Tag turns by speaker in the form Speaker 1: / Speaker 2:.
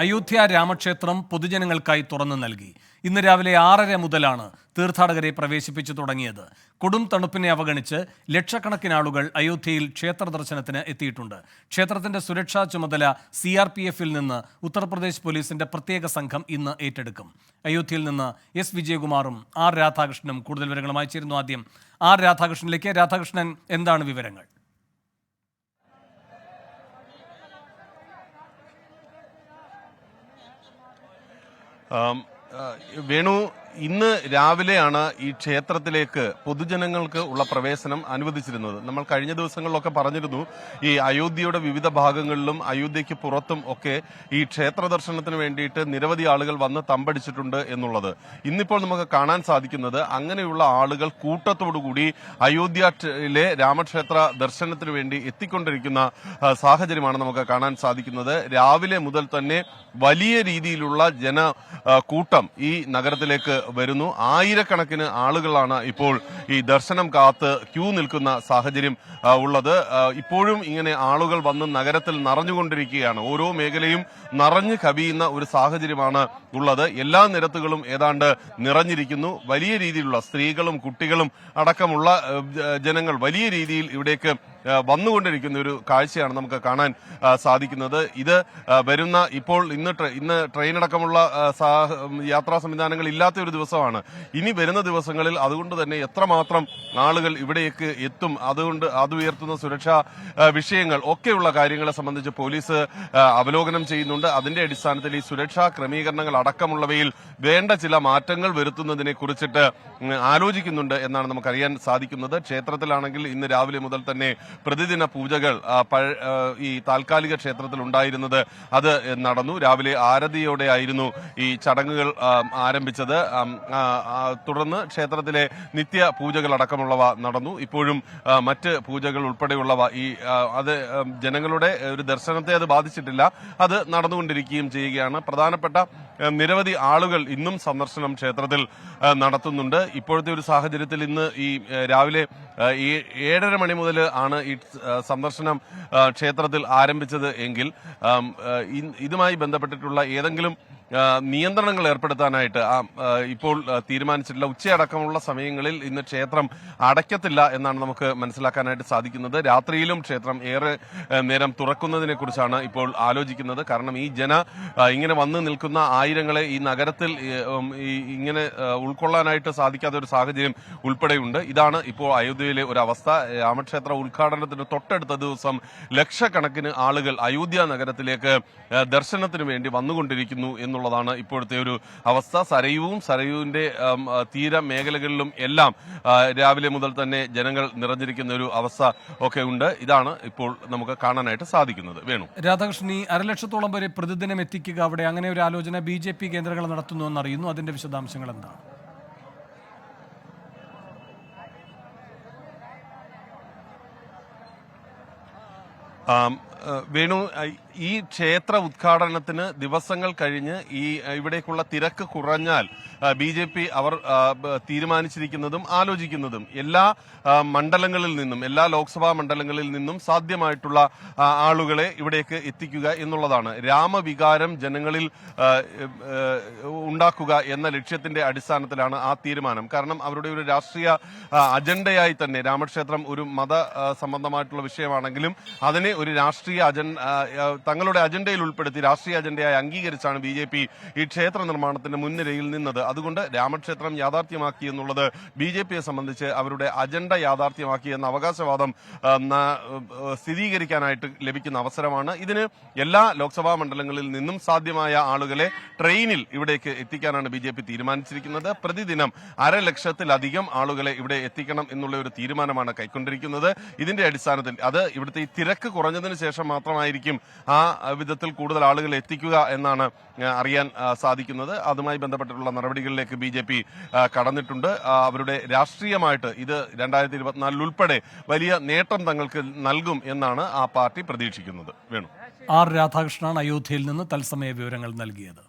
Speaker 1: അയോധ്യ രാമക്ഷേത്രം പൊതുജനങ്ങൾക്കായി തുറന്നു നൽകി. ഇന്ന് രാവിലെ 6:30 മുതലാണ് തീർത്ഥാടകരെ പ്രവേശിപ്പിച്ചു തുടങ്ങിയത്. കൊടും തണുപ്പിനെ അവഗണിച്ച് ലക്ഷക്കണക്കിന് ആളുകൾ അയോധ്യയിൽ ക്ഷേത്ര ദർശനത്തിന് എത്തിയിട്ടുണ്ട്. ക്ഷേത്രത്തിന്റെ സുരക്ഷാ ചുമതല CRPF-ൽ നിന്ന് ഉത്തർപ്രദേശ് പോലീസിന്റെ പ്രത്യേക സംഘം ഇന്ന് ഏറ്റെടുക്കും. അയോധ്യയിൽ നിന്ന് S. വിജയകുമാറും R. രാധാകൃഷ്ണനും കൂടുതൽ വിവരങ്ങളുമായി ചേരുന്നു. ആദ്യം R. രാധാകൃഷ്ണനിലേക്ക്. രാധാകൃഷ്ണൻ, എന്താണ് വിവരങ്ങൾ?
Speaker 2: വേണു, ഇന്ന് രാവിലെയാണ് ഈ ക്ഷേത്രത്തിലേക്ക് പൊതുജനങ്ങൾക്ക് ഉള്ള പ്രവേശനം അനുവദിച്ചിരുന്നത്. നമ്മൾ കഴിഞ്ഞ ദിവസങ്ങളിലൊക്കെ പറഞ്ഞിരുന്നു, ഈ അയോധ്യയുടെ വിവിധ ഭാഗങ്ങളിലും അയോധ്യയ്ക്ക് പുറത്തും ഒക്കെ ഈ ക്ഷേത്ര ദർശനത്തിന് വേണ്ടിയിട്ട് നിരവധി ആളുകൾ വന്ന് തമ്പടിച്ചിട്ടുണ്ട് എന്നുള്ളത്. ഇന്നിപ്പോൾ നമുക്ക് കാണാൻ സാധിക്കുന്നത് അങ്ങനെയുള്ള ആളുകൾ കൂട്ടത്തോടുകൂടി അയോധ്യയിലെ രാമക്ഷേത്ര ദർശനത്തിന് വേണ്ടി എത്തിക്കൊണ്ടിരിക്കുന്ന സാഹചര്യമാണ് നമുക്ക് കാണാൻ സാധിക്കുന്നത്. രാവിലെ മുതൽ തന്നെ വലിയ രീതിയിലുള്ള ജനക്കൂട്ടം ഈ നഗരത്തിലേക്ക് വരുന്നു. ആയിരക്കണക്കിന് ആളുകളാണ് ഇപ്പോൾ ഈ ദർശനം കാത്ത് ക്യൂ നിൽക്കുന്ന സാഹചര്യം ഉള്ളത്. ഇപ്പോഴും ഇങ്ങനെ ആളുകൾ വന്ന് നഗരത്തിൽ നിറഞ്ഞുകൊണ്ടിരിക്കുകയാണ്. ഓരോ മേഖലയും നിറഞ്ഞു കവിയുന്ന ഒരു സാഹചര്യമാണ് ഉള്ളത്. എല്ലാ നിരത്തുകളും ഏതാണ്ട് നിറഞ്ഞിരിക്കുന്നു. വലിയ രീതിയിലുള്ള സ്ത്രീകളും കുട്ടികളും അടക്കമുള്ള ജനങ്ങൾ വലിയ രീതിയിൽ ഇവിടേക്ക് വന്നുകൊണ്ടിരിക്കുന്ന ഒരു കാഴ്ചയാണ് നമുക്ക് കാണാൻ സാധിക്കുന്നത്. ഇത് വരുന്ന ഇപ്പോൾ ഇന്ന് ട്രെയിനടക്കമുള്ള യാത്രാ സംവിധാനങ്ങൾ ഇല്ലാത്ത ഒരു ദിവസമാണ്. ഇനി വരുന്ന ദിവസങ്ങളിൽ അതുകൊണ്ട് തന്നെ എത്രമാത്രം ആളുകൾ ഇവിടേക്ക് എത്തും, അതുകൊണ്ട് അത് ഉയർത്തുന്ന സുരക്ഷാ വിഷയങ്ങൾ ഒക്കെയുള്ള കാര്യങ്ങളെ സംബന്ധിച്ച് പോലീസ് അവലോകനം ചെയ്യുന്നുണ്ട്. അതിന്റെ അടിസ്ഥാനത്തിൽ ഈ സുരക്ഷാ ക്രമീകരണങ്ങൾ അടക്കമുള്ളവയിൽ വേണ്ട ചില മാറ്റങ്ങൾ വരുത്തുന്നതിനെ കുറിച്ചിട്ട് ആലോചിക്കുന്നുണ്ട് എന്നാണ് നമുക്കറിയാൻ സാധിക്കുന്നത്. ക്ഷേത്രത്തിലാണെങ്കിൽ ഇന്ന് രാവിലെ മുതൽ തന്നെ പ്രതിദിന പൂജകൾ ഈ താൽക്കാലിക ക്ഷേത്രത്തിൽ ഉണ്ടായിരുന്നത് അത് നടന്നു. രാവിലെ ആരതിയോടെ ആയിരുന്നു ഈ ചടങ്ങുകൾ ആരംഭിച്ചത്. തുടർന്ന് ക്ഷേത്രത്തിലെ നിത്യ പൂജകൾ അടക്കമുള്ളവ നടന്നു. ഇപ്പോഴും മറ്റ് പൂജകൾ ഉൾപ്പെടെയുള്ളവ അത് ജനങ്ങളുടെ ഒരു ദർശനത്തെ അത് ബാധിച്ചിട്ടില്ല, അത് നടന്നുകൊണ്ടിരിക്കുകയും ചെയ്യുകയാണ്. പ്രധാനപ്പെട്ട നിരവധി ആളുകൾ ഇന്നും സന്ദർശനം ക്ഷേത്രത്തിൽ നടത്തുന്നുണ്ട്. ഇപ്പോഴത്തെ ഒരു സാഹചര്യത്തിൽ ഇന്ന് ഈ രാവിലെ 7:30 മണി മുതൽ ആണ് ഈ സന്ദർശനം ക്ഷേത്രത്തിൽ ആരംഭിച്ചത് എങ്കിൽ ഇതുമായി ബന്ധപ്പെട്ടിട്ടുള്ള ഏതെങ്കിലും നിയന്ത്രണങ്ങൾ ഏർപ്പെടുത്താനായിട്ട് ഇപ്പോൾ തീരുമാനിച്ചിട്ടില്ല. ഉച്ചയടക്കമുള്ള സമയങ്ങളിൽ ഇന്ന് ക്ഷേത്രം അടയ്ക്കത്തില്ല എന്നാണ് നമുക്ക് മനസ്സിലാക്കാനായിട്ട് സാധിക്കുന്നത്. രാത്രിയിലും ക്ഷേത്രം ഏറെ നേരം തുറക്കുന്നതിനെ കുറിച്ചാണ് ഇപ്പോൾ ആലോചിക്കുന്നത്. കാരണം ഈ ഇങ്ങനെ വന്ന് നിൽക്കുന്ന ആയിരങ്ങളെ ഈ നഗരത്തിൽ ഇങ്ങനെ ഉൾക്കൊള്ളാനായിട്ട് സാധിക്കാത്ത ഒരു സാഹചര്യം ഉൾപ്പെടെയുണ്ട്. ഇതാണ് ഇപ്പോൾ അയോധ്യയിലെ ഒരു അവസ്ഥ. രാമക്ഷേത്ര ഉദ്ഘാടനത്തിന് തൊട്ടടുത്ത ദിവസം ലക്ഷക്കണക്കിന് ആളുകൾ അയോധ്യ നഗരത്തിലേക്ക് ദർശനത്തിന് വേണ്ടി വന്നുകൊണ്ടിരിക്കുന്നു എന്നുള്ളതാണ് ഇപ്പോഴത്തെ ഒരു അവസ്ഥ. സരയുവിന്റെ തീര മേഖലകളിലും എല്ലാം രാവിലെ മുതൽ തന്നെ ജനങ്ങൾ നിറഞ്ഞിരിക്കുന്ന ഒരു അവസ്ഥ ഒക്കെ ഉണ്ട്. ഇതാണ് ഇപ്പോൾ നമുക്ക് കാണാനായിട്ട് സാധിക്കുന്നത്. വേണു,
Speaker 1: രാധാകൃഷ്ണൻ, 1,50,000-ഓളം വരെ പ്രതിദിനം എത്തിക്കുക അവിടെ അങ്ങനെ ഒരു ആലോചന BJP കേന്ദ്രങ്ങൾ നടത്തുന്നു എന്നറിയുന്നു. അതിന്റെ വിശദാംശങ്ങൾ എന്താണ്?
Speaker 2: വേണു, ഈ ക്ഷേത്ര ഉദ്ഘാടനത്തിന് ദിവസങ്ങൾ കഴിഞ്ഞ് ഇവിടേക്കുള്ള തിരക്ക് കുറഞ്ഞാൽ BJP അവർ തീരുമാനിച്ചിരിക്കുന്നതും ആലോചിക്കുന്നതും എല്ലാ മണ്ഡലങ്ങളിൽ നിന്നും, എല്ലാ ലോക്സഭാ മണ്ഡലങ്ങളിൽ നിന്നും സാധ്യമായിട്ടുള്ള ആളുകളെ ഇവിടേക്ക് എത്തിക്കുക എന്നുള്ളതാണ്. രാമവികാരം ജനങ്ങളിൽ ഉണ്ടാക്കുക എന്ന ലക്ഷ്യത്തിന്റെ അടിസ്ഥാനത്തിലാണ് ആ തീരുമാനം. കാരണം അവരുടെ ഒരു രാഷ്ട്രീയ അജണ്ടയായി തന്നെ രാമക്ഷേത്രം ഒരു മത സംബന്ധമായിട്ടുള്ള വിഷയമാണെങ്കിലും അതിനെ ഒരു രാഷ്ട്രീയ തങ്ങളുടെ അജണ്ടയിൽ ഉൾപ്പെടുത്തി രാഷ്ട്രീയ അജണ്ടയായി അംഗീകരിച്ചാണ് BJP ഈ ക്ഷേത്ര നിർമ്മാണത്തിന്റെ മുൻനിരയിൽ നിന്നത്. അതുകൊണ്ട് രാമക്ഷേത്രം യാഥാർത്ഥ്യമാക്കി എന്നുള്ളത് BJPയെ സംബന്ധിച്ച് അവരുടെ അജണ്ട യാഥാർത്ഥ്യമാക്കി എന്ന അവകാശവാദം സ്ഥിരീകരിക്കാനായിട്ട് ലഭിക്കുന്ന അവസരമാണ്. ഇതിന് എല്ലാ ലോക്സഭാ മണ്ഡലങ്ങളിൽ നിന്നും സാധ്യമായ ആളുകളെ ട്രെയിനിൽ ഇവിടേക്ക് എത്തിക്കാനാണ് BJP തീരുമാനിച്ചിരിക്കുന്നത്. പ്രതിദിനം 1,00,000-ലധികം ആളുകളെ ഇവിടെ എത്തിക്കണം എന്നുള്ള ഒരു തീരുമാനമാണ് കൈക്കൊണ്ടിരിക്കുന്നത്. ഇതിന്റെ അടിസ്ഥാനത്തിൽ അത് ഇവിടുത്തെ ഈ തിരക്ക് കുറഞ്ഞതിന് ശേഷം മാത്രമായിരിക്കും ആ വിധത്തിൽ കൂടുതൽ ആളുകൾ എത്തിക്കുക എന്നാണ് അറിയാൻ സാധിക്കുന്നത്. അതുമായി ബന്ധപ്പെട്ടിട്ടുള്ള നടപടികളിലേക്ക് BJP കടന്നിട്ടുണ്ട്. അവരുടെ രാഷ്ട്രീയമായിട്ട് ഇത് 2024 ഉൾപ്പെടെ വലിയ നേട്ടം തങ്ങൾക്ക് നൽകും എന്നാണ് ആ പാർട്ടി പ്രതീക്ഷിക്കുന്നത്. വേണു,
Speaker 1: R. രാധാകൃഷ്ണനാണ് അയോധ്യയിൽ നിന്ന് തത്സമയ വിവരങ്ങൾ നൽകിയത്.